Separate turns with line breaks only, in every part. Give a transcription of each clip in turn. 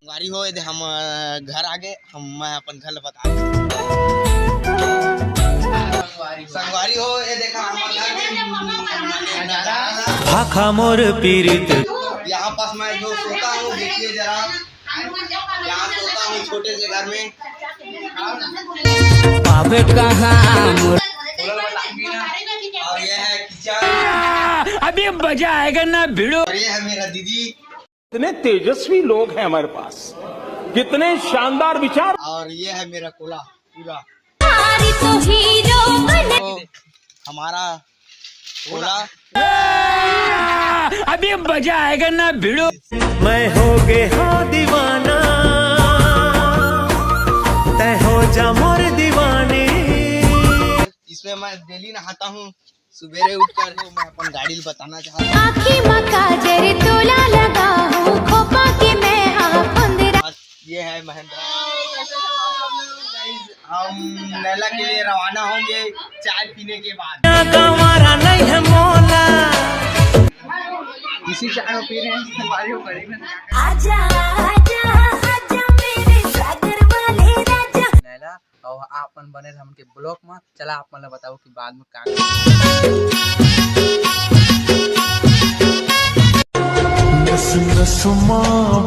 संगवारी हो यदि हम घर आगे मैं अपन घर बता संगवारी हो ये देखा
भाखा मोर पीरित
यहाँ पास मैं जो सोता हूँ देखिए जरा यहाँ सोता हूँ छोटे से घर में
पावे कहाँ
और ये है किचन
अभी मजा आएगा ना भिड़ो।
और ये है मेरा दीदी
कितने तेजस्वी लोग हैं हमारे पास, कितने शानदार विचार।
और ये है मेरा कोला पूरा तो हमारा कोला
अभी मजा आएगा ना भिड़ो। मैं हो गया दीवाना तय हो जा मोर दीवानी।
इसमें मैं डेली नहाता हूँ सुबेरे उठकर। मैं अपन गाड़ी बताना चाहता हूँ ये है महिंद्रा। हम नैला के लिए रवाना होंगे चाय पीने के बाद।
नहीं है मोला
इसी चाय को पी रहे हैं
आजा आजा आजा मेरे सागर वाले राजा।
नैला और आपन बने हम के ब्लॉक में चला आप मतलब बताओ कि बाद में का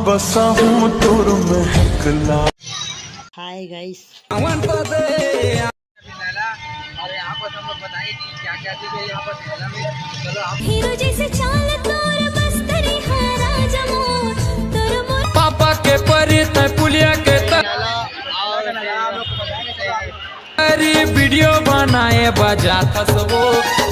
बसा हूँ तोर महकला।
हाय गाइस नैला और यहाँ पर हम लोग बताएं कि क्या क्या चीज़ है यहाँ पर नैला में। चलो आप
हीरो जैसे चाल तोर बस्तरी हारा जमो तोर मोर
पापा के परी तय पुलिया के अरे वीडियो बनाए बजा था वो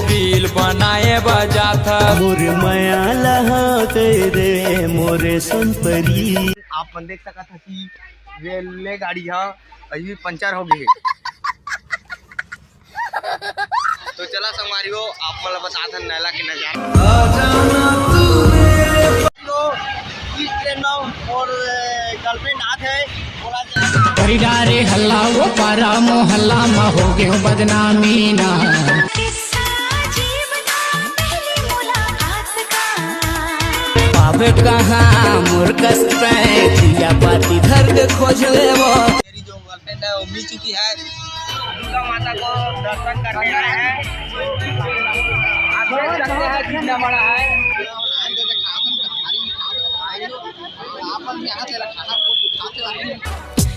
रील बनाए बजा था मोर माया लहा तेरे मोरे सुन परी।
आप देख सका था कि रेलवे गाड़ी यहाँ अभी पंचर हो गई है। तो चला संगवारी हो आप मतलब बता था नैला के नजारा और गर्लफ्रेंड आते है
डारे हल्ला वो पारा मोहल्ला में हो गए बदनामी ना। पावे कहाँ मुर्कस पे दिया पाती धर्द खोज ले वो।
मेरी जो गर्लफ्रेंड है वो मिल चुकी है। दुर्गा माता को दर्शन करने आए हैं। कितना बड़ा है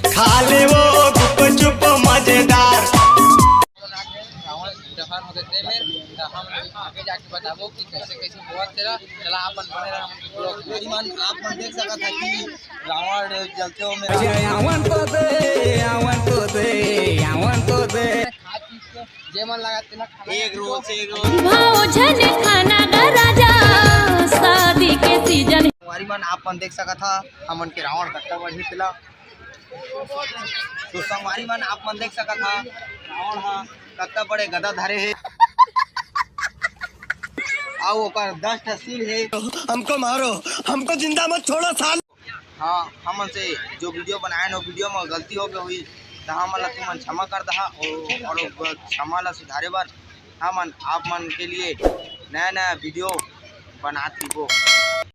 खा ले वो गुप चुप मजेदार।
दफन हो गए में तो हम आगे जाके बताबो कि कैसे कैसे हुआ तेरा। चला अपन बने रहा हम ब्लॉग में।
मन आप देख सका था कि रावण जलते हो मेरा
जे मन लगा तेना
एक रोज से एक रोज
भोजन खाना का राजा शादी के सीजन।
हमारी मन आप देख सका था हमन के रावण कट्टा बढ़ी तिला। तो हमारी मन आप देख सका था रावण हाँ कत्ता बड़े गदा धरे है आओ ओकर 10 सिर है।
हमको मारो हमको जिंदा मत छोड़ो साल।
हाँ हमन से जो वीडियो बनाए ना वीडियो में गलती हो गई हुई तो हमन ला तुमन क्षमा कर दहा और क्षमा ला सुधारे बर हमन आप मन के लिए नया नया वीडियो बनाती हो।